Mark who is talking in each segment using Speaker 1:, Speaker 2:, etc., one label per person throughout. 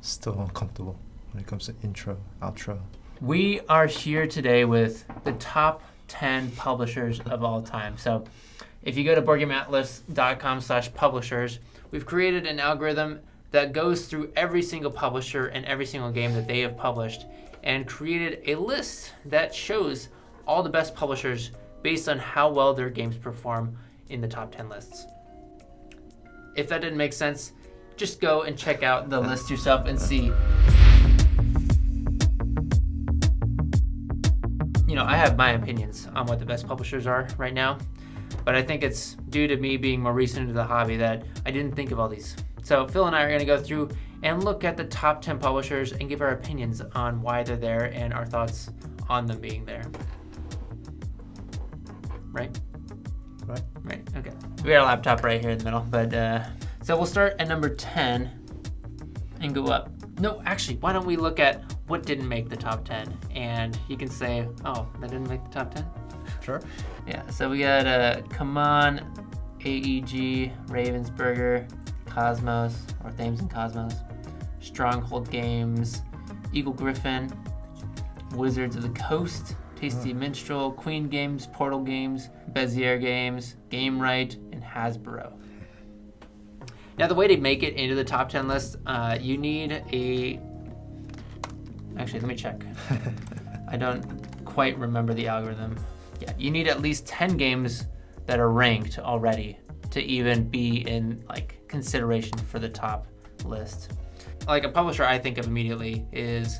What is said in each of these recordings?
Speaker 1: still uncomfortable when it comes to intro, outro.
Speaker 2: We are here today with the top 10 publishers of all time. So if you go to boardgameatlas.com/publishers, we've created an algorithm that goes through every single publisher and every single game that they have published and created a list that shows all the best publishers based on how well their games perform in the top 10 lists. If that didn't make sense, just go and check out the list yourself and see. You know, I have my opinions on what the best publishers are right now, but I think it's due to me being more recent into the hobby that I didn't think of all these. So Phil and I are going to go through and look at the top 10 publishers and give our opinions on why they're there and our thoughts on them being there. Right? Right, okay. We got a laptop right here in the middle, but so we'll start at number 10 and go up. No, actually, why don't we look at what didn't make the top 10? And you can say, oh, that didn't make the top 10?
Speaker 1: Sure.
Speaker 2: Yeah, so we got Come On, AEG, Ravensburger, Cosmos, or Thames and Cosmos, Stronghold Games, Eagle Griffin, Wizards of the Coast, Tasty Minstrel, Queen Games, Portal Games, Bezier Games, Game Right, and Hasbro. Now, the way to make it into the top 10 list, you need a... Actually, let me check. I don't quite remember the algorithm. Yeah, you need at least 10 games that are ranked already to even be in like consideration for the top list. Like a publisher I think of immediately is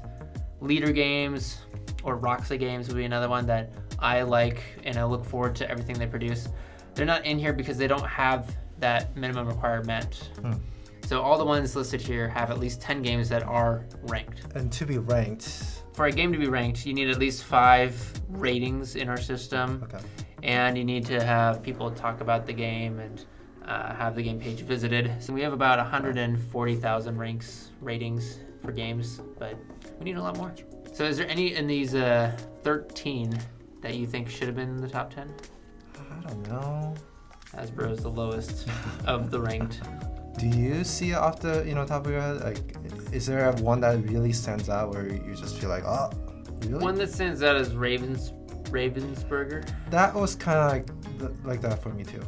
Speaker 2: Leader Games or Roxy Games would be another one that I like and I look forward to everything they produce. They're not in here because they don't have that minimum requirement. So all the ones listed here have at least 10 games that are ranked.
Speaker 1: And to be ranked...
Speaker 2: For a game to be ranked, you need at least 5 ratings in our system.
Speaker 1: Okay.
Speaker 2: And you need to have people talk about the game and have the game page visited. So we have about 140,000 ratings for games, but we need a lot more. So is there any in these 13 that you think should have been in the top 10?
Speaker 1: I don't know.
Speaker 2: Hasbro is the lowest of the ranked.
Speaker 1: Do you see it off the top of your head? Like, is there one that really stands out where you just feel like, oh, really?
Speaker 2: One that stands out is Ravensburger.
Speaker 1: That was kind of like that for me too.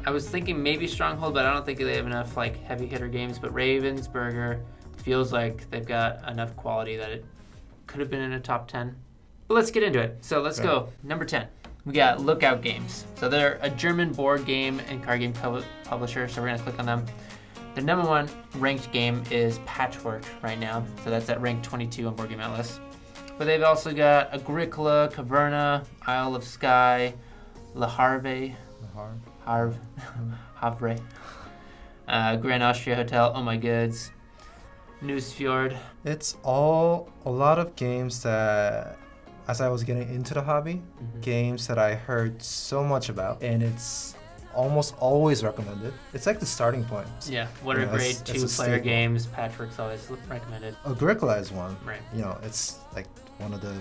Speaker 2: I was thinking maybe Stronghold, but I don't think they have enough like heavy hitter games. But Ravensburger feels like they've got enough quality that it could have been in a top 10. But let's get into it. So let's go. Number 10. We got Lookout Games. So they're a German board game and card game publisher. So we're going to click on them. The number 1 ranked game is Patchwork right now. So that's at rank 22 on Board Game Atlas. But they've also got Agricola, Caverna, Isle of Skye, Le Havre, Grand Austria Hotel, Oh My Goods, Newsfjord.
Speaker 1: It's all a lot of games that, as I was getting into the hobby, games that I heard so much about, and it's almost always recommended. It's like the starting point.
Speaker 2: Yeah, what are great 2-player games? Patchwork's always recommended.
Speaker 1: Agricola is one.
Speaker 2: Right.
Speaker 1: It's like one of the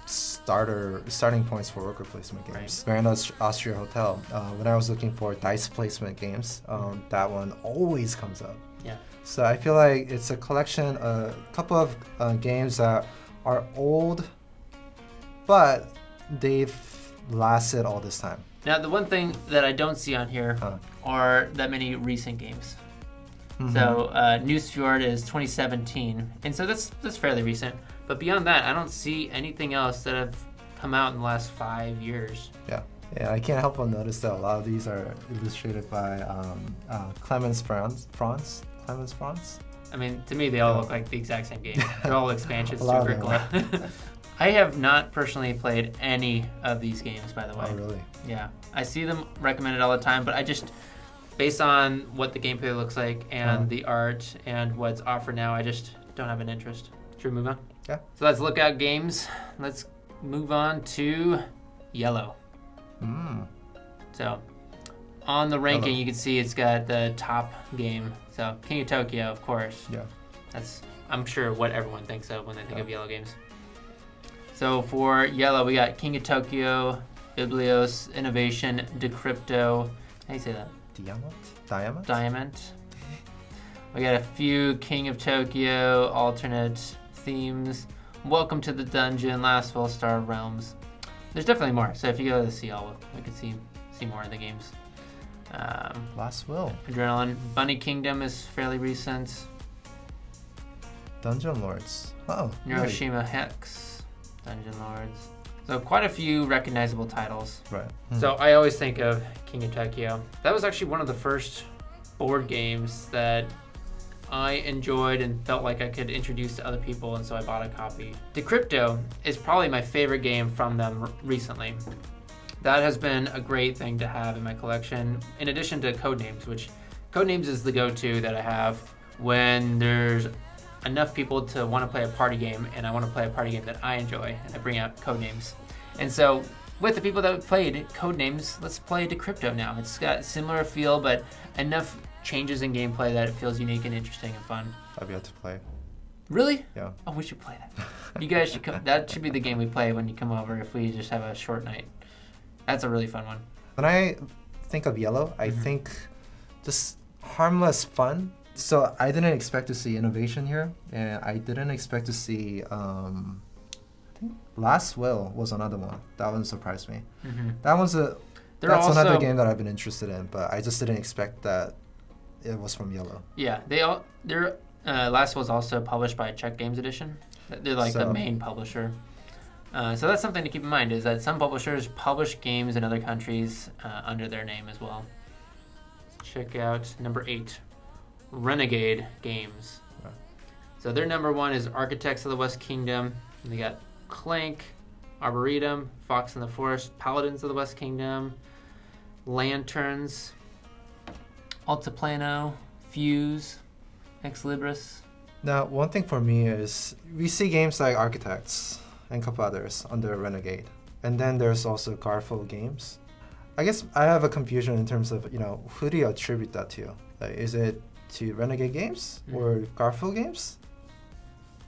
Speaker 1: starting points for worker placement games.
Speaker 2: Right.
Speaker 1: Grand Austria Hotel. When I was looking for dice placement games, that one always comes up.
Speaker 2: Yeah.
Speaker 1: So I feel like it's a collection, a couple of games that are old, but they've lasted all this time.
Speaker 2: Now, the one thing that I don't see on here are that many recent games. So Newsfjord is 2017, and so that's fairly recent. But beyond that, I don't see anything else that have come out in the last 5 years.
Speaker 1: Yeah, I can't help but notice that a lot of these are illustrated by Clemens Franz. Clemens Franz?
Speaker 2: I mean, to me, they all look like the exact same game. They're all expansions to
Speaker 1: A lot of
Speaker 2: Agricola. I have not personally played any of these games, by the way.
Speaker 1: Oh, really?
Speaker 2: Yeah. I see them recommended all the time, but I just, based on what the gameplay looks like and the art and what's offered now, I just don't have an interest. Should we move on?
Speaker 1: Yeah.
Speaker 2: So let's look at games. Let's move on to Yellow. So on the ranking, you can see it's got the top game. So King of Tokyo, of course.
Speaker 1: Yeah.
Speaker 2: That's, I'm sure, what everyone thinks of when they think of Yellow games. So for Yellow, we got King of Tokyo, Biblios, Innovation, Decrypto. How do you say that?
Speaker 1: Diamond?
Speaker 2: Diamond. We got a few King of Tokyo alternate themes. Welcome to the Dungeon, Last Full Star Realms. There's definitely more. So if you go to the CL, we could see more of the games.
Speaker 1: Last Will.
Speaker 2: Adrenaline. Bunny Kingdom is fairly recent.
Speaker 1: Dungeon Lords. Oh.
Speaker 2: Neuroshima Hex. Dungeon Lords. So quite a few recognizable titles.
Speaker 1: Right.
Speaker 2: So I always think of King of Tokyo. That was actually one of the first board games that I enjoyed and felt like I could introduce to other people, and so I bought a copy. Decrypto is probably my favorite game from them recently. That has been a great thing to have in my collection, in addition to Codenames, which Codenames is the go-to that I have when there's enough people to want to play a party game, and I want to play a party game that I enjoy, and I bring out Codenames. And so with the people that played Codenames, let's play Decrypto now. It's got similar feel, but enough changes in gameplay that it feels unique and interesting and fun.
Speaker 1: I've yet to play.
Speaker 2: Really?
Speaker 1: Yeah.
Speaker 2: Oh, we should play that. You guys should come. That should be the game we play when you come over if we just have a short night. That's a really fun one.
Speaker 1: When I think of yellow, I think just harmless fun. So I didn't expect to see innovation here, and I didn't expect to see. I think Last Will was another one. That one surprised me. That one's that's another game that I've been interested in, but I just didn't expect that it was from Yellow.
Speaker 2: Yeah, their Last Will is also published by Czech Games Edition. They're like the main publisher. So that's something to keep in mind, is that some publishers publish games in other countries under their name as well. Let's check out number 8. Renegade Games.
Speaker 1: Right.
Speaker 2: So their number 1 is Architects of the West Kingdom. And they got Clank, Arboretum, Fox in the Forest, Paladins of the West Kingdom, Lanterns, Altiplano, Fuse, Ex Libris.
Speaker 1: Now, one thing for me is we see games like Architects and a couple others under Renegade. And then there's also Garfield Games. I guess I have a confusion in terms of, who do you attribute that to? Like, is it to Renegade Games or Garfield Games?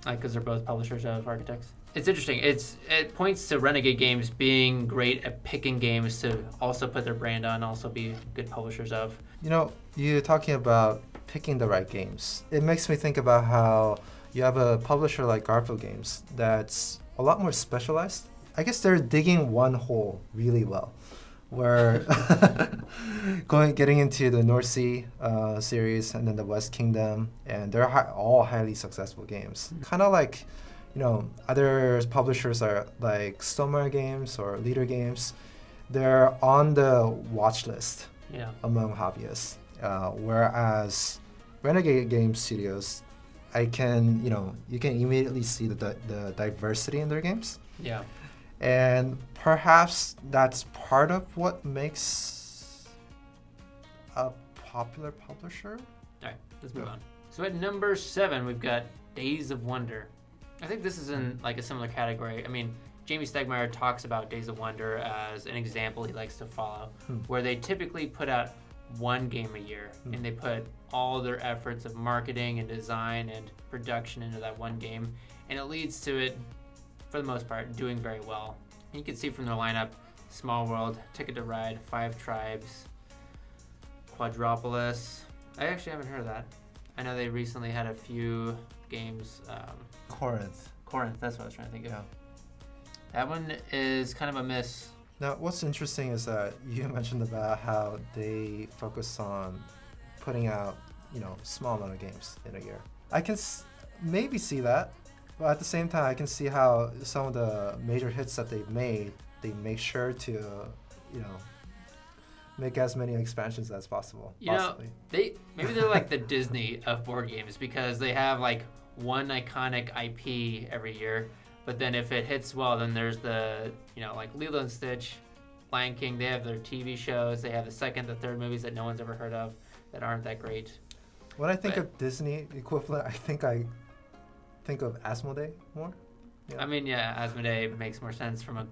Speaker 2: Because they're both publishers of Architects. It's interesting. It points to Renegade Games being great at picking games to also put their brand on, also be good publishers of.
Speaker 1: You're talking about picking the right games. It makes me think about how you have a publisher like Garfield Games that's a lot more specialized. I guess they're digging one hole really well, where getting into the North Sea series and then the West Kingdom, and they're all highly successful games. Kind of like, other publishers are like ZMan Games or Leader Games. They're on the watch list among hobbyists, whereas Renegade Games Studios, you can immediately see the diversity in their games.
Speaker 2: Yeah.
Speaker 1: And perhaps that's part of what makes a popular publisher.
Speaker 2: All right, let's move on. So at number 7, we've got Days of Wonder. I think this is in like a similar category. I mean, Jamie Stegmaier talks about Days of Wonder as an example he likes to follow, where they typically put out one game a year, and they put all their efforts of marketing and design and production into that one game, and it leads to it, for the most part, doing very well. And you can see from their lineup, Small World, Ticket to Ride, 5 Tribes, Quadropolis. I actually haven't heard of that. I know they recently had a few games.
Speaker 1: Corinth,
Speaker 2: that's what I was trying to think of.
Speaker 1: Yeah.
Speaker 2: That one is kind of a miss.
Speaker 1: Now, what's interesting is that you mentioned about how they focus on putting out, small amount of games in a year. I can maybe see that, but at the same time, I can see how some of the major hits that they've made, they make sure to, make as many expansions as possible.
Speaker 2: Maybe they're like the Disney of board games, because they have like one iconic IP every year. But then if it hits well, then there's the, like Lilo and Stitch, Lion King, they have their TV shows, they have the second, the third movies that no one's ever heard of that aren't that great.
Speaker 1: When I think of Disney equivalent, I think of Asmodee more.
Speaker 2: Yeah. I mean, Asmodee makes more sense from a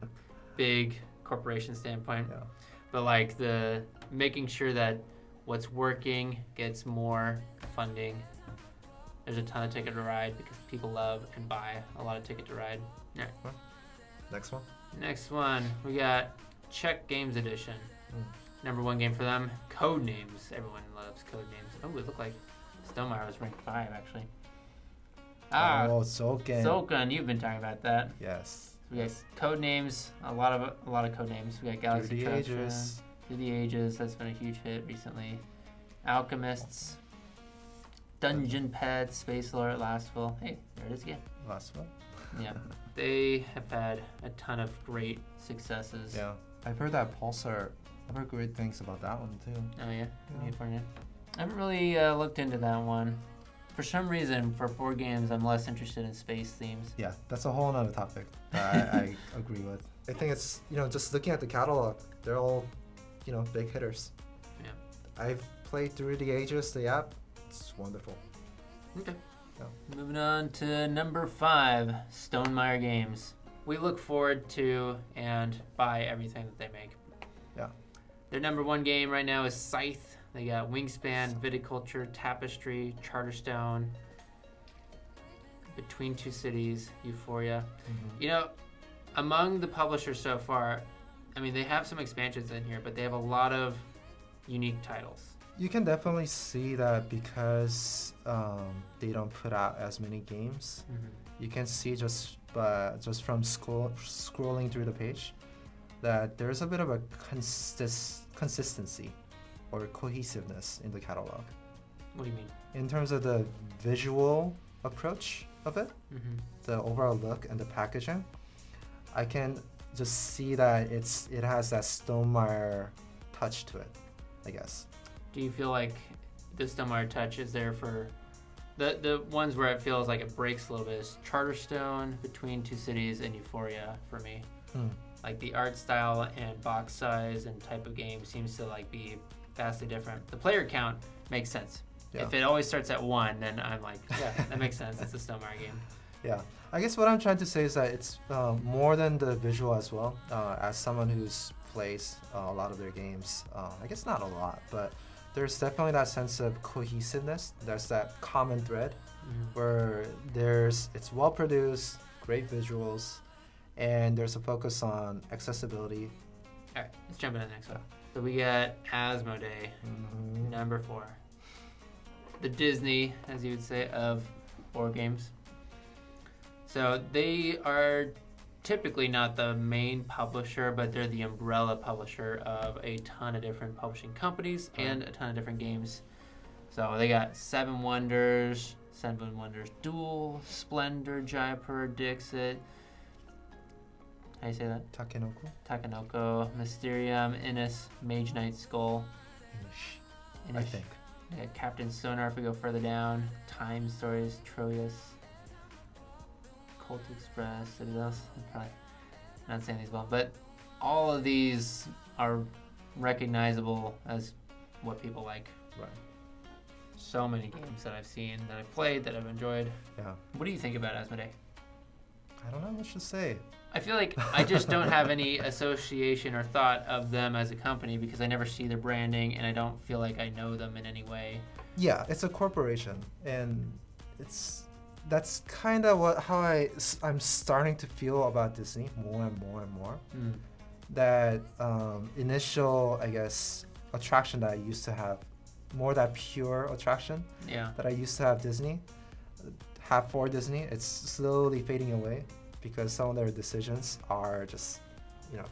Speaker 2: big corporation standpoint.
Speaker 1: Yeah.
Speaker 2: But like the making sure that what's working gets more funding. There's a ton of Ticket to Ride because people love and buy a lot of Ticket to Ride. Yeah. Next one, we got Czech Games Edition. Number 1 game for them, Codenames. Everyone loves Codenames. Oh, it looked like Stonemaier was ranked 5 actually.
Speaker 1: Oh, Soken.
Speaker 2: Soken, you've been talking about that.
Speaker 1: Yes.
Speaker 2: So we got code names, a lot of code names. We got Galaxy
Speaker 1: Through the
Speaker 2: Truck,
Speaker 1: Ages.
Speaker 2: Through the Ages, that's been a huge hit recently. Alchemists, Dungeon Pets, Space Lord, Lastville. Hey, there it is again.
Speaker 1: Last one.
Speaker 2: Yeah, they have had a ton of great successes.
Speaker 1: Yeah. I've heard that Pulsar. I've heard great things about that one too.
Speaker 2: Oh yeah,
Speaker 1: Yeah.
Speaker 2: I haven't really looked into that one. For some reason, for board games, I'm less interested in space themes.
Speaker 1: Yeah, that's a whole nother topic that I agree with. I think it's, just looking at the catalog, they're all, big hitters.
Speaker 2: Yeah.
Speaker 1: I've played Through the Ages, the app. It's wonderful.
Speaker 2: Okay.
Speaker 1: Yeah.
Speaker 2: Moving on to number 5, Stonemaier Games. We look forward to and buy everything that they make.
Speaker 1: Yeah.
Speaker 2: Their number 1 game right now is Scythe. They got Wingspan, Viticulture, Tapestry, Charterstone, Between Two Cities, Euphoria.
Speaker 1: Mm-hmm.
Speaker 2: Among the publishers so far, they have some expansions in here, but they have a lot of unique titles.
Speaker 1: You can definitely see that because they don't put out as many games.
Speaker 2: Mm-hmm.
Speaker 1: You can see just from scrolling through the page that there's a bit of a consistency or cohesiveness in the catalog.
Speaker 2: What do you mean?
Speaker 1: In terms of the visual approach of it,
Speaker 2: Mm-hmm.
Speaker 1: the overall look and the packaging, I can just see that it has that Stonemaier touch to it, I guess.
Speaker 2: Do you feel like the Stonemaier touch is there for the ones where it feels like it breaks a little bit is Charterstone, Between Two Cities, and Euphoria for me. Like the art style and box size and type of game seems to be vastly different. The player count makes sense.
Speaker 1: Yeah.
Speaker 2: If it always starts at 1, then I'm like, yeah, that makes sense. It's a Stonemaier game.
Speaker 1: Yeah, I guess what I'm trying to say is that it's more than the visual as well. As someone who's plays a lot of their games, I guess not a lot, but there's definitely that sense of cohesiveness. There's that common thread where it's well produced, great visuals, and there's a focus on accessibility.
Speaker 2: All right, let's jump into the next one. So we got Asmodee, number 4. The Disney, as you would say, of board games. So they are typically not the main publisher, but they're the umbrella publisher of a ton of different publishing companies and a ton of different games. So they got Seven Wonders Duel, Splendor, Jaipur, Dixit. How do you say that? Takenoko, Mysterium, Innis, Mage Knight Skull.
Speaker 1: I think.
Speaker 2: We got Captain Sonar if we go further down. Time Stories, Troyes, Colt Express, Citadels. I'm probably not saying these well, but all of these are recognizable as what people like.
Speaker 1: Right.
Speaker 2: So many games that I've seen, that I've played, that I've enjoyed.
Speaker 1: Yeah.
Speaker 2: What do you think about Asmodee?
Speaker 1: I don't know what to say.
Speaker 2: I feel like I just don't have any association or thought of them as a company because I never see their branding and I don't feel like I know them in any way.
Speaker 1: Yeah, it's a corporation, and that's kind of how I'm starting to feel about Disney more and more and more. That initial, I guess, attraction that I used to have, more that pure attraction that I used to have for Disney, it's slowly fading away because some of their decisions are just,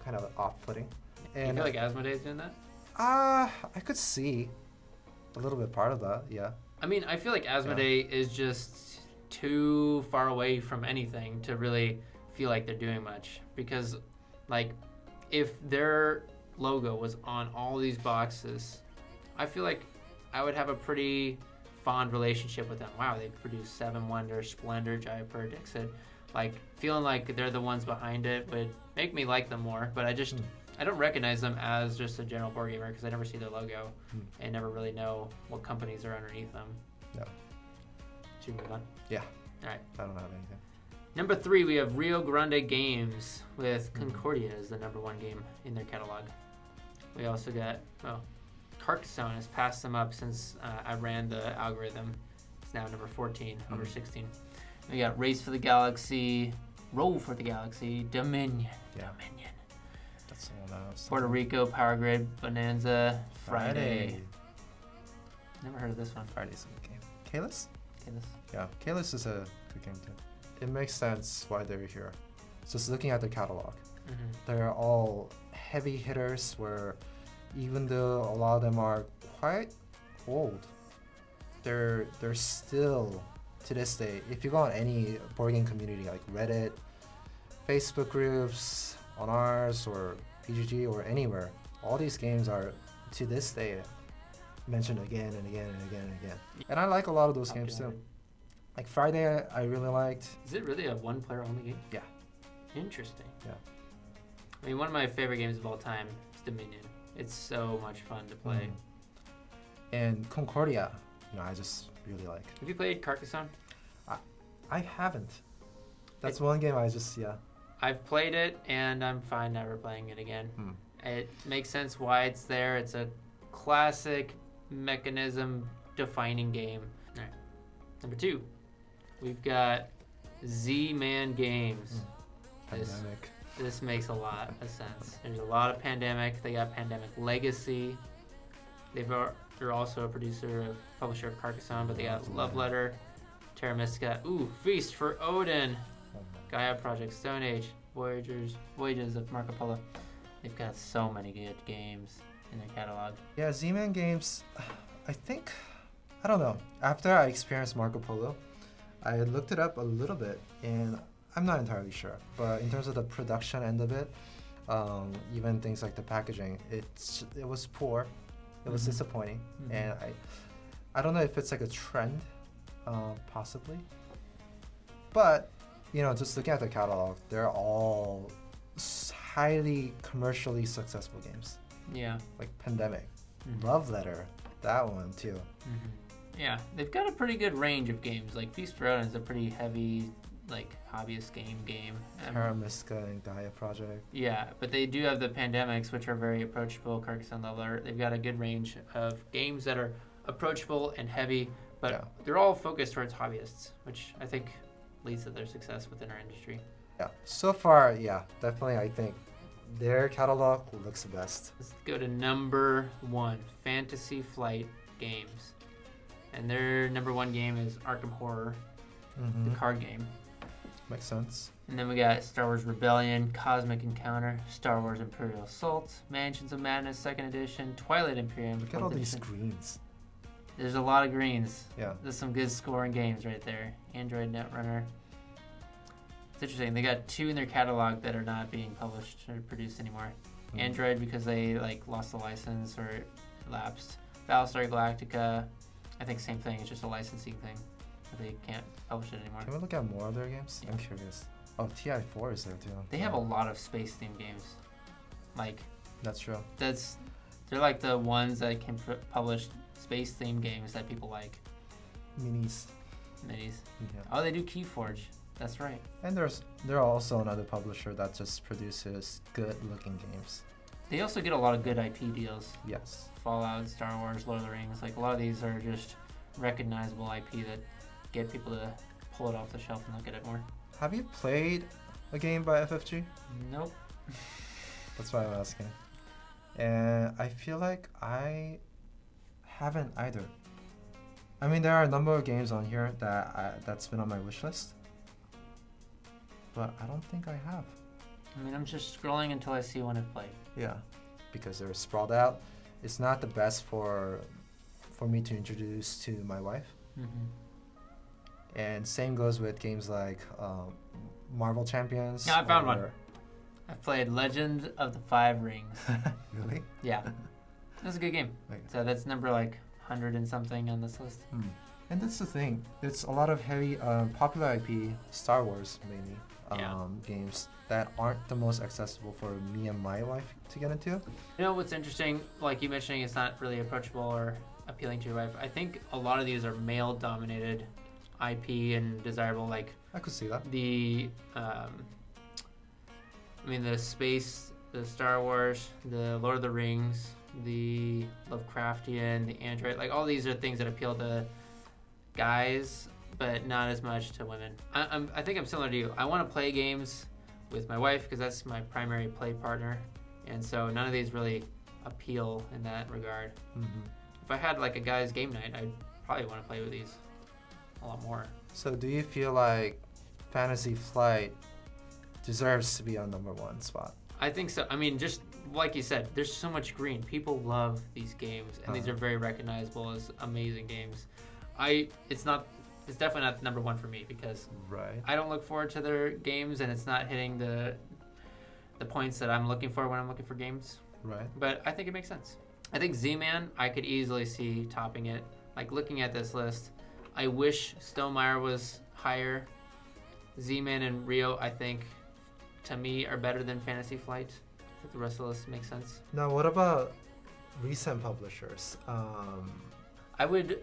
Speaker 1: kind of off-putting. And
Speaker 2: you feel like Asmodee is doing that?
Speaker 1: I could see a little bit part of that, yeah.
Speaker 2: I feel like Asmodee is just too far away from anything to really feel like they're doing much. Because, if their logo was on all these boxes, I feel like I would have a pretty fond relationship with them. Wow, they've produced Seven Wonders, Splendor, Jaipur, Dixit. Feeling like they're the ones behind it would make me like them more, but I don't recognize them as just a general board gamer because I never see their logo and never really know what companies are underneath them.
Speaker 1: No.
Speaker 2: Should we move on?
Speaker 1: Yeah.
Speaker 2: All right.
Speaker 1: I don't have anything.
Speaker 2: Number 3, we have Rio Grande Games with Concordia as the number 1 game in their catalog. We also got, Carcassonne has passed them up since I ran the algorithm. It's now number 14 over 16. We got Race for the Galaxy, Roll for the Galaxy, Dominion.
Speaker 1: That's the one that I was
Speaker 2: Puerto Rico, Power Grid, Bonanza, Friday. Never heard of this one.
Speaker 1: Friday's a good game. Kalis?
Speaker 2: Kalis.
Speaker 1: Yeah, Kalis is a good game too. It makes sense why they're here. Just looking at the catalog, they're all heavy hitters where even though a lot of them are quite old, they're still to this day. If you go on any board game community like Reddit, Facebook groups, on ours or PGG or anywhere, all these games are to this day mentioned again and again and again and again. And I like a lot of those games too. Like Friday, I really liked.
Speaker 2: Is it really a one-player only game?
Speaker 1: Yeah.
Speaker 2: Interesting.
Speaker 1: Yeah.
Speaker 2: I mean, one of my favorite games of all time is Dominion. It's so much fun to play.
Speaker 1: And Concordia, I just really like.
Speaker 2: Have you played Carcassonne?
Speaker 1: I haven't. That's one game I just,
Speaker 2: I've played it, and I'm fine never playing it again. It makes sense why it's there. It's a classic mechanism-defining game. All right. Number 2, we've got ZMan Games.
Speaker 1: Pandemic.
Speaker 2: This makes a lot of sense. There's a lot of Pandemic. They got Pandemic Legacy. They're also a publisher of Carcassonne, but they got Love Letter, Terra Mystica. Ooh, Feast for Odin. Gaia Project, Stone Age, Voyages of Marco Polo. They've got so many good games in their catalog.
Speaker 1: Yeah, ZMan Games, I don't know. After I experienced Marco Polo, I looked it up a little bit, and I'm not entirely sure. But in terms of the production end of it, even things like the packaging, it was poor. It was disappointing, and I don't know if it's like a trend, possibly. But just looking at the catalog, they're all highly commercially successful games.
Speaker 2: Yeah.
Speaker 1: Like Pandemic, Love Letter, that one too.
Speaker 2: Yeah, they've got a pretty good range of games. Like Feast for Odin is a pretty heavy, like hobbyist game.
Speaker 1: Terra Mystica and Gaia Project.
Speaker 2: Yeah, but they do have the Pandemics, which are very approachable. Carcassonne, Love Letter. They've got a good range of games that are approachable and heavy, but they're all focused towards hobbyists, which I think leads to their success within our industry.
Speaker 1: Yeah, so far, definitely I think their catalog looks the best.
Speaker 2: Let's go to number 1, Fantasy Flight Games. And their number 1 game is Arkham Horror, the card game.
Speaker 1: Makes sense.
Speaker 2: And then we got Star Wars Rebellion, Cosmic Encounter, Star Wars Imperial Assault, Mansions of Madness 2nd Edition, Twilight Imperium.
Speaker 1: Look at all these greens.
Speaker 2: There's a lot of greens.
Speaker 1: Yeah.
Speaker 2: There's some good scoring games right there. Android Netrunner. It's interesting. They got 2 in their catalog that are not being published or produced anymore. Android because they lost the license or it lapsed. Battlestar Galactica, I think same thing. It's just a licensing thing. They can't publish it anymore.
Speaker 1: Can we look at more of their games? I'm curious. Oh, TI4 is there too.
Speaker 2: They have a lot of space-themed games.
Speaker 1: That's true.
Speaker 2: They're like the ones that can publish space-themed games that people like.
Speaker 1: Minis.
Speaker 2: Yeah.
Speaker 1: Yeah.
Speaker 2: Oh, they do Keyforge. That's right.
Speaker 1: And there are also another publisher that just produces good-looking games.
Speaker 2: They also get a lot of good IP deals.
Speaker 1: Yes.
Speaker 2: Fallout, Star Wars, Lord of the Rings. A lot of these are just recognizable IP that get people to pull it off the shelf and look at it more.
Speaker 1: Have you played a game by FFG?
Speaker 2: Nope.
Speaker 1: That's why I'm asking. And I feel like I haven't either. I mean, there are a number of games on here that's been on my wish list, but I don't think I have.
Speaker 2: I mean, I'm just scrolling until I see one I've played.
Speaker 1: Yeah, because they're sprawled out. It's not the best for me to introduce to my wife. And same goes with games like Marvel Champions.
Speaker 2: Yeah, I found one. I've played Legend of the Five Rings.
Speaker 1: Really?
Speaker 2: Yeah. That's a good game.
Speaker 1: Okay.
Speaker 2: So that's number 100 and something on this list.
Speaker 1: And that's the thing. It's a lot of heavy, popular IP, Star Wars mainly, games that aren't the most accessible for me and my wife to get into.
Speaker 2: You know what's interesting? Like you mentioning, it's not really approachable or appealing to your wife. I think a lot of these are male-dominated IP and desirable.
Speaker 1: I could see that.
Speaker 2: The space, the Star Wars, the Lord of the Rings, the Lovecraftian, the Android, all these are things that appeal to guys, but not as much to women. I think I'm similar to you. I want to play games with my wife because that's my primary play partner, and so none of these really appeal in that regard. If I had a guy's game night, I'd probably want to play with these. a lot more.
Speaker 1: So do you feel like Fantasy Flight deserves to be on #1 spot?
Speaker 2: I think so. I mean, just like you said, there's so much green. People love these games, and these are very recognizable as amazing games. It's definitely not #1 for me because
Speaker 1: Right.
Speaker 2: I don't look forward to their games, and it's not hitting the points that I'm looking for when I'm looking for games.
Speaker 1: Right.
Speaker 2: But I think it makes sense. I think ZMan, I could easily see topping it. Like looking at this list, I wish Meyer was higher. ZMan and Rio, I think, to me, are better than Fantasy Flight. I think the rest of the list makes sense.
Speaker 1: Now, what about recent publishers?
Speaker 2: I would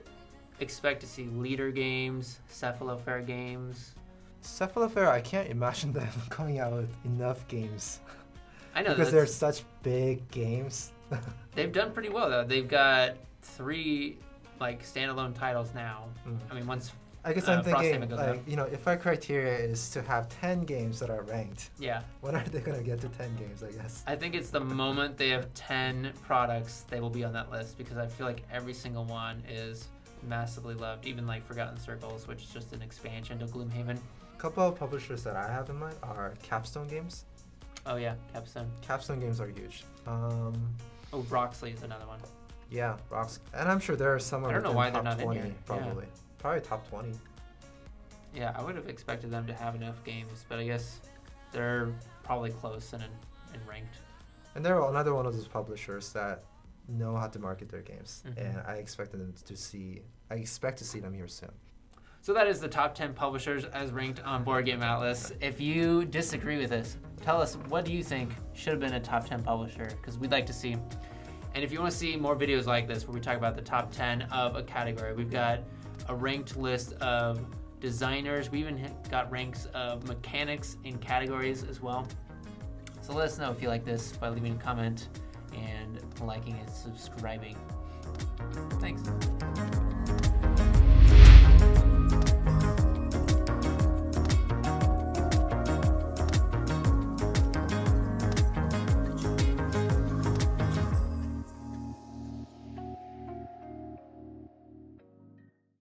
Speaker 2: expect to see Leader Games, Cephalofair Games.
Speaker 1: Cephalofair, I can't imagine them coming out with enough games.
Speaker 2: I know
Speaker 1: because they're such big games.
Speaker 2: They've done pretty well though. They've got 3 like standalone titles now. I mean, one's
Speaker 1: I guess I'm
Speaker 2: Frost
Speaker 1: thinking,
Speaker 2: Haven goes
Speaker 1: like,
Speaker 2: out.
Speaker 1: you know, if our criteria is to have 10 games that are ranked,
Speaker 2: Yeah.
Speaker 1: when are they gonna get to 10 games? I guess.
Speaker 2: I think it's the moment they have 10 products, they will be on that list because I feel like every single one is massively loved. Even like Forgotten Circles, which is just an expansion to Gloomhaven.
Speaker 1: A couple of publishers that I have in mind are Capstone Games.
Speaker 2: Oh yeah, Capstone.
Speaker 1: Capstone Games are huge.
Speaker 2: Oh, Roxley is another one.
Speaker 1: Yeah, Rocks, and I'm sure there are some.
Speaker 2: I don't know
Speaker 1: within
Speaker 2: why they're
Speaker 1: top
Speaker 2: not in
Speaker 1: 20,
Speaker 2: here.
Speaker 1: probably. Probably top 20.
Speaker 2: Yeah, I would have expected them to have enough games, but I guess they're probably close and ranked.
Speaker 1: And they're another one of those publishers that know how to market their games, and I expect to see them here soon.
Speaker 2: So that is the top 10 publishers as ranked on Board Game Atlas. If you disagree with us, tell us what do you think should have been a top 10 publisher, because we'd like to see. And if you want to see more videos like this where we talk about the top 10 of a category, we've got a ranked list of designers. We even got ranks of mechanics in categories as well. So let us know if you like this by leaving a comment and liking and subscribing. Thanks.